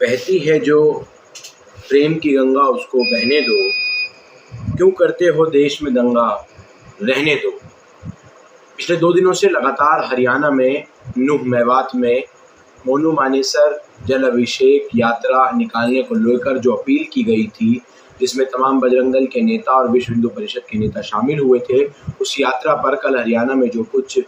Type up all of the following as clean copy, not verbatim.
बहती है जो प्रेम की गंगा उसको बहने दो, क्यों करते हो देश में दंगा, रहने दो। पिछले 2 दिनों से लगातार हरियाणा में नूह मेवात में मोनू मानेसर जल अभिषेक यात्रा निकालने को लेकर जो अपील की गई थी, जिसमें तमाम बजरंग दल के नेता और विश्व हिंदू परिषद के नेता शामिल हुए थे, उस यात्रा पर कल हरियाणा में जो कुछ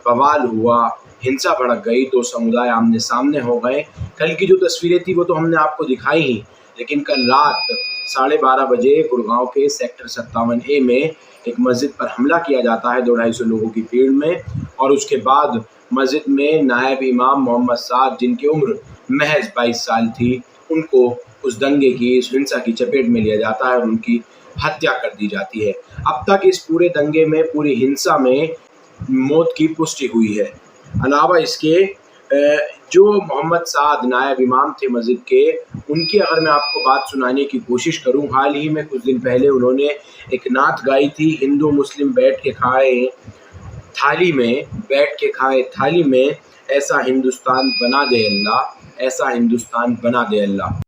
बवाल हुआ, हिंसा भड़क गई, 2 समुदाय आमने सामने हो गए। कल की जो तस्वीरें थी वो तो हमने आपको दिखाई ही, लेकिन कल रात 12:30 बजे गुड़गांव के सेक्टर 57A में एक मस्जिद पर हमला किया जाता है 200-250 लोगों की भीड़ में, और उसके बाद मस्जिद में नायब इमाम मोहम्मद साद, जिनकी उम्र महज 22 साल थी, उनको उस दंगे की, इस हिंसा की चपेट में लिया जाता है और उनकी हत्या कर दी जाती है। अब तक इस पूरे दंगे में, पूरी हिंसा में मौत की पुष्टि हुई है। अलावा इसके जो मोहम्मद साद नायब इमाम थे मस्जिद के, उनकी अगर मैं आपको बात सुनाने की कोशिश करूं, हाल ही में कुछ दिन पहले उन्होंने एक नात गाई थी, हिंदू मुस्लिम बैठ के खाए थाली में, ऐसा हिंदुस्तान बना दे अल्लाह, ऐसा हिंदुस्तान बना दे अल्लाह।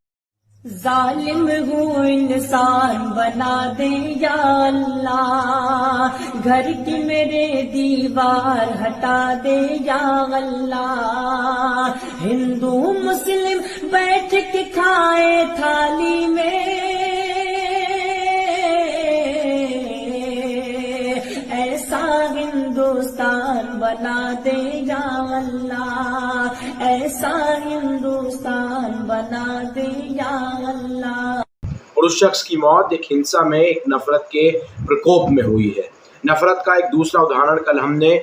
जालिम हूँ इंसान बना दे या अल्लाह, घर की मेरे दीवार हटा दे या अल्लाह, हिंदू मुस्लिम बैठ के खाए थाली में, ऐसा हिंदुस्तान बना दे या अल्लाह, ऐसा हिंदुस्तान बना दे या अल्लाह। और उस शख्स की मौत एक हिंसा में, एक नफरत के प्रकोप में हुई है। नफरत का एक दूसरा उदाहरण कल हमने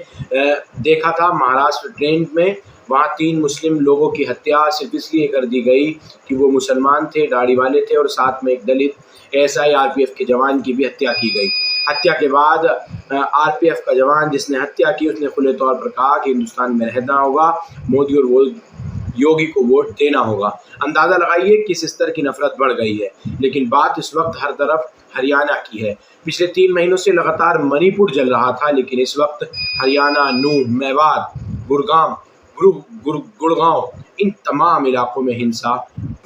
देखा था महाराष्ट्र ट्रेन में। वहाँ 3 मुस्लिम लोगों की हत्या सिर्फ इसलिए कर दी गई कि वो मुसलमान थे, दाढ़ी वाले थे, और साथ में एक दलित एएसआई आरपीएफ के जवान की भी हत्या की गई। हत्या के बाद आरपीएफ का जवान जिसने हत्या की, उसने खुले तौर पर कहा कि हिंदुस्तान में रहना होगा, मोदी और योगी को वोट देना होगा। अंदाज़ा लगाइए किस स्तर की नफरत बढ़ गई है। लेकिन बात इस वक्त हर तरफ हरियाणा की है। पिछले 3 महीनों से लगातार मणिपुर जल रहा था, लेकिन इस वक्त हरियाणा, नूह, मेवात, गुड़गांव, इन तमाम इलाकों में हिंसा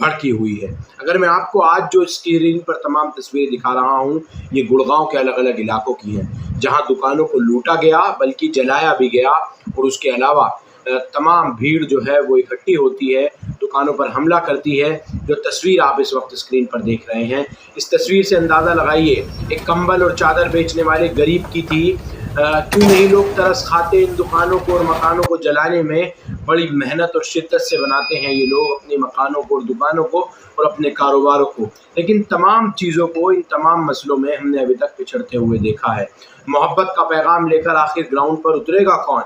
भड़की हुई है। अगर मैं आपको आज जो स्क्रीन पर तमाम तस्वीरें दिखा रहा हूँ, ये गुड़गांव के अलग अलग इलाकों की हैं, जहाँ दुकानों को लूटा गया, बल्कि जलाया भी गया, और उसके अलावा तमाम भीड़ जो है वो इकट्ठी होती है, दुकानों पर हमला करती है। जो तस्वीर आप इस वक्त स्क्रीन पर देख रहे हैं, इस तस्वीर से अंदाज़ा लगाइए एक कंबल और चादर बेचने वाले गरीब की थी। क्यों नहीं लोग तरस खाते इन दुकानों को और मकानों को जलाने में। बड़ी मेहनत और शिद्दत से बनाते हैं ये लोग अपने मकानों को और दुकानों को और अपने कारोबारों को, लेकिन तमाम चीज़ों को, इन तमाम मसलों में हमने अभी तक पिछड़ते हुए देखा है। मोहब्बत का पैगाम लेकर आखिर ग्राउंड पर उतरेगा कौन?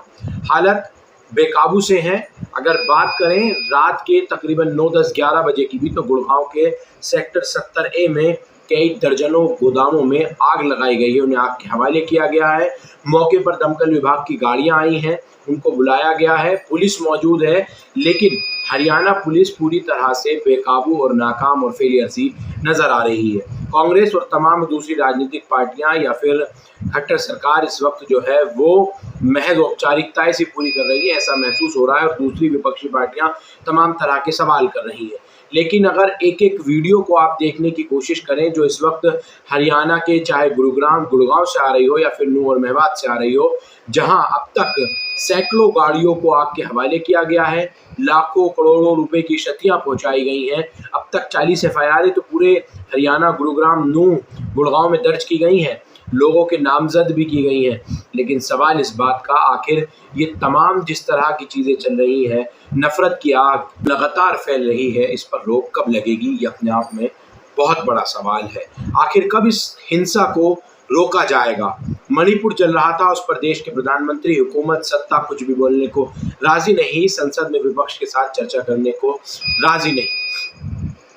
हालत बेकाबू से हैं। अगर बात करें रात के तकरीबन 9, 10, 11 बजे की भी, तो गुड़गांव के सेक्टर 70A में कई दर्जनों गोदामों में आग लगाई गई है, उन्हें आग के हवाले किया गया है। मौके पर दमकल विभाग की गाड़ियां आई हैं, उनको बुलाया गया है, पुलिस मौजूद है, लेकिन हरियाणा पुलिस पूरी तरह से बेकाबू और नाकाम और फेलियर सी नज़र आ रही है। कांग्रेस और तमाम दूसरी राजनीतिक पार्टियां या फिर खट्टर सरकार इस वक्त जो है वो महज औपचारिकताएं से पूरी कर रही है, ऐसा महसूस हो रहा है, और दूसरी विपक्षी पार्टियां तमाम तरह के सवाल कर रही हैं। लेकिन अगर एक एक वीडियो को आप देखने की कोशिश करें जो इस वक्त हरियाणा के, चाहे गुड़गांव से आ रही हो या फिर नूह और मेवात से आ रही हो, जहां अब तक सैकड़ों गाड़ियों को आग के हवाले किया गया है, लाखों करोड़ों रुपए की क्षतियां पहुंचाई गई हैं, अब तक 40 एफआईआर तो पूरे हरियाणा, गुरुग्राम, नूह, गुड़गांव में दर्ज की गई हैं, लोगों के नामजद भी की गई हैं। लेकिन सवाल इस बात का, आखिर ये तमाम जिस तरह की चीज़ें चल रही हैं, नफ़रत की आग लगातार फैल रही है, इस पर रोक कब लगेगी, ये अपने आप में बहुत बड़ा सवाल है। आखिर कब इस हिंसा को रोका जाएगा? मणिपुर चल रहा था, उस पर देश के प्रधानमंत्री, हुकूमत, सत्ता कुछ भी बोलने को राज़ी नहीं, संसद में विपक्ष के साथ चर्चा करने को राज़ी नहीं।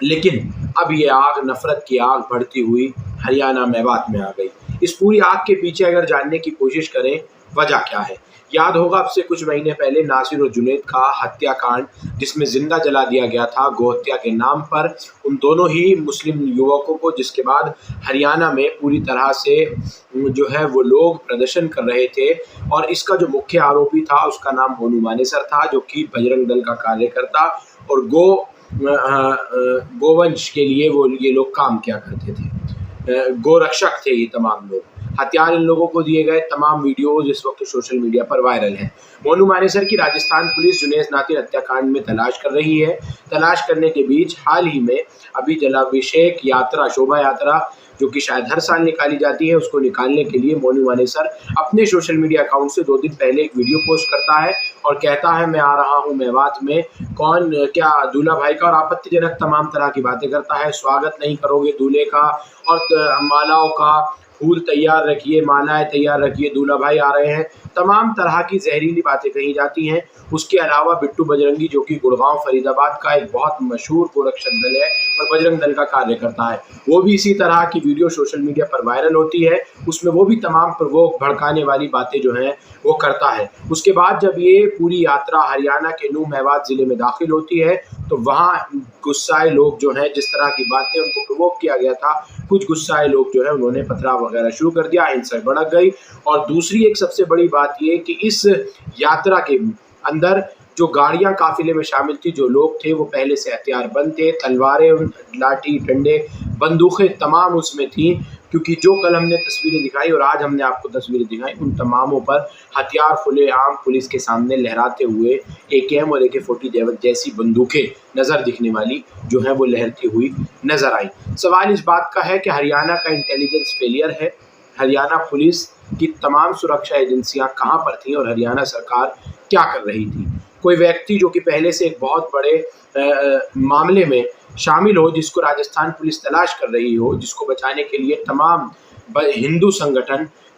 लेकिन अब ये आग, नफ़रत की आग बढ़ती हुई हरियाणा, मेवात में आ गई। इस पूरी आग के पीछे अगर जानने की कोशिश करें वजह क्या है, याद होगा अब से कुछ महीने पहले नासिर और जुनैद का हत्याकांड, जिसमें जिंदा जला दिया गया था गोहत्या के नाम पर उन दोनों ही मुस्लिम युवकों को, जिसके बाद हरियाणा में पूरी तरह से जो है वो लोग प्रदर्शन कर रहे थे। और इसका जो मुख्य आरोपी था उसका नाम मोनू मानेसर था, जो कि बजरंग दल का कार्यकर्ता और गो गोवंश के लिए वो ये लोग काम किया करते थे, गोरक्षक थे ये तमाम लोग। हथियार इन लोगों को दिए गए। तमाम वीडियोज इस वक्त सोशल मीडिया पर वायरल हैं। मोनू मानेसर की राजस्थान पुलिस जुनैद नातिर हत्याकांड में तलाश कर रही है। तलाश करने के बीच हाल ही में अभी जलाभिषेक यात्रा, शोभा यात्रा जो कि शायद हर साल निकाली जाती है, उसको निकालने के लिए मोनू मानेसर अपने सोशल मीडिया अकाउंट से 2 दिन पहले एक वीडियो पोस्ट करता है और कहता है मैं आ रहा हूँ मेवात में, कौन क्या दूल्हा भाई का, और आपत्तिजनक तमाम तरह की बातें करता है। स्वागत नहीं करोगे दूल्हे का, और मालाओं का फूल तैयार रखिए, मालाएं तैयार रखिए, दूल्हा भाई आ रहे हैं। तमाम तरह की जहरीली बातें कही जाती हैं। उसके अलावा बिट्टू बजरंगी जो कि गुड़गांव फरीदाबाद का एक बहुत मशहूर गोरक्षक दल है और बजरंग दल का कार्य करता है, वो भी इसी तरह की वीडियो सोशल मीडिया पर वायरल होती है। उसमें वो भी तमाम प्रवोक भड़काने वाली बातें जो हैं वो करता है। उसके बाद जब ये पूरी यात्रा हरियाणा के नूह मेवात ज़िले में दाखिल होती है तो वहाँ गुस्साए लोग जो हैं, जिस तरह की बातें उनको प्रवोक किया गया था, कुछ गुस्साए लोग जो है उन्होंने पथराव वगैरह शुरू कर दिया, हिंसा भड़क गई। और दूसरी एक सबसे बड़ी बात ये कि इस यात्रा के अंदर जो गाड़ियां काफिले में शामिल थी, जो लोग थे वो पहले से हथियारबंद थे, तलवारें, लाठी, डंडे, बंदूकें तमाम उसमें थी। क्योंकि जो कल हमने तस्वीरें दिखाई और आज हमने आपको तस्वीरें दिखाई, उन तमामों पर हथियार खुलेआम पुलिस के सामने लहराते हुए AKM और AK-47 जैसी बंदूकें नज़र दिखने वाली जो है वो लहरती हुई नज़र आई। सवाल इस बात का है कि हरियाणा का इंटेलिजेंस फेलियर है। हरियाणा पुलिस की तमाम सुरक्षा एजेंसियां कहां पर थीं और हरियाणा सरकार क्या कर रही थी। कोई व्यक्ति जो कि पहले से एक बहुत बड़े मामले में शामिल हो, जिसको राजस्थान पुलिस तलाश कर रही हो, जिसको बचाने के लिए तमाम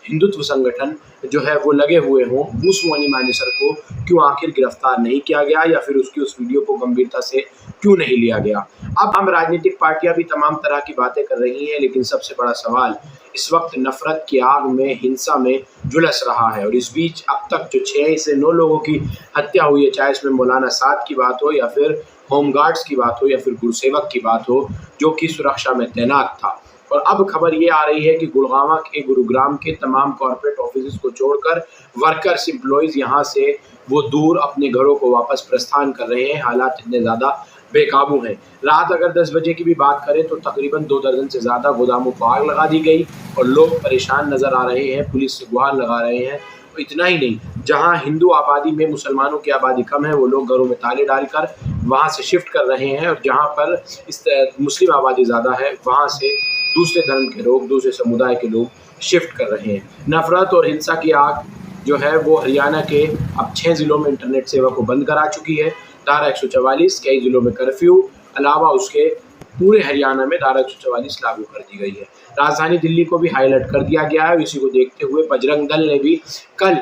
हिंदुत्व संगठन जो है वो लगे हुए हों, उस मोनू मानेसर को क्यों आखिर गिरफ्तार नहीं किया गया या फिर उसकी उस वीडियो को गंभीरता से क्यों नहीं लिया गया। अब हम राजनीतिक पार्टियां भी तमाम तरह की बातें कर रही हैं, लेकिन सबसे बड़ा सवाल इस वक्त नफरत की आग में, हिंसा में झुलस रहा है। और इस बीच अब तक जो 6 से 9 लोगों की हत्या हुई है, चाहे इसमें मौलाना साद की बात हो या फिर होमगार्ड्स की बात हो या फिर गुरुसेवक की बात हो जो कि सुरक्षा में तैनात था। और अब खबर ये आ रही है कि गुड़गांव के, गुरुग्राम के तमाम कॉर्पोरेट ऑफिस को छोड़कर वर्कर्स, एम्प्लॉयज़ यहाँ से वो दूर अपने घरों को वापस प्रस्थान कर रहे हैं। हालात इतने ज़्यादा बेकाबू हैं। रात अगर 10 बजे की भी बात करें तो तकरीबन 2 दर्जन से ज़्यादा गोदामों को आग लगा दी गई और लोग परेशान नज़र आ रहे हैं, पुलिस से गुहार लगा रहे हैं। तो इतना ही नहीं, जहां हिंदू आबादी में मुसलमानों की आबादी कम है, वो लोग घरों में ताले डालकर वहां से शिफ्ट कर रहे हैं, और जहां पर इस मुस्लिम आबादी ज़्यादा है वहां से दूसरे धर्म के लोग, दूसरे समुदाय के लोग शिफ्ट कर रहे हैं। नफरत और हिंसा की आग जो है वो हरियाणा के अब 6 ज़िलों में इंटरनेट सेवा को बंद करा चुकी है। धारा 144, कई ज़िलों में कर्फ्यू, अलावा उसके पूरे हरियाणा में धारा 144 लागू कर दी गई है। राजधानी दिल्ली को भी हाईलाइट कर दिया गया है। इसी को देखते हुए बजरंग दल ने भी कल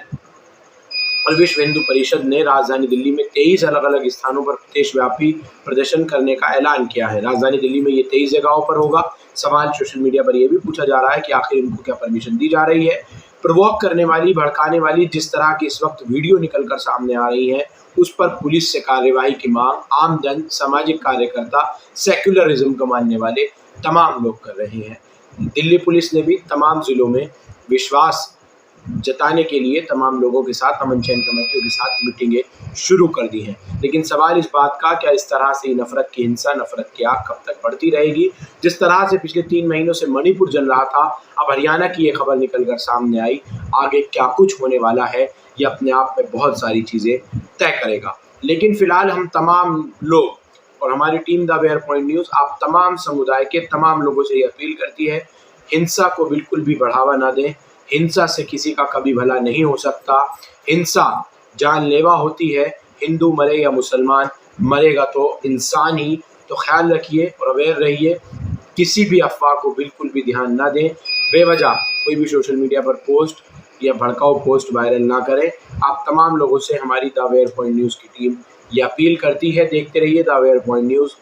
और विश्व हिंदू परिषद ने राजधानी दिल्ली में 23 अलग अलग स्थानों पर देशव्यापी प्रदर्शन करने का ऐलान किया है। राजधानी दिल्ली में ये 23 जगहों पर होगा। सवाल सोशल मीडिया पर यह भी पूछा जा रहा है कि आखिर इनको क्या परमिशन दी जा रही है। प्रवोक करने वाली, भड़काने वाली जिस तरह की इस वक्त वीडियो निकल कर सामने आ रही है, उस पर पुलिस से कार्यवाही की मांग आम जन, सामाजिक कार्यकर्ता, सेक्युलरिज्म को मानने वाले तमाम लोग कर रहे हैं। दिल्ली पुलिस ने भी तमाम ज़िलों में विश्वास जताने के लिए तमाम लोगों के साथ, अमन चैन कमेटियों के साथ मीटिंगें शुरू कर दी हैं। लेकिन सवाल इस बात का, क्या इस तरह से नफरत की हिंसा, नफरत की आग कब तक बढ़ती रहेगी। जिस तरह से पिछले 3 महीनों से मणिपुर जल रहा था, अब हरियाणा की ये खबर निकल कर सामने आई। आगे क्या कुछ होने वाला है ये अपने आप में बहुत सारी चीज़ें तय करेगा। लेकिन फ़िलहाल हम तमाम लोग और हमारी team The Where Point News आप तमाम समुदाय के तमाम लोगों से ये अपील करती है, हिंसा को बिल्कुल भी बढ़ावा ना दें। हिंसा से किसी का कभी भला नहीं हो सकता। हिंसा जानलेवा होती है। हिंदू मरे या मुसलमान, मरेगा तो इंसान ही। तो ख्याल रखिए और अवेयर रहिए। किसी भी अफवाह को बिल्कुल भी ध्यान ना दें। बेवजह कोई भी सोशल मीडिया पर पोस्ट या भड़काऊ पोस्ट वायरल ना करें। आप तमाम लोगों से हमारी द वेयर पॉइंट न्यूज़ की टीम ये अपील करती है। देखते रहिए The Where Point News.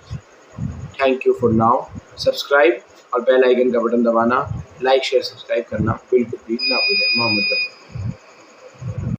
Thank you for now. Subscribe और बेल आइकन का बटन दबाना, लाइक शेयर सब्सक्राइब करना बिल्कुल भी ना भूलें। मोहम्मद रफ़ी।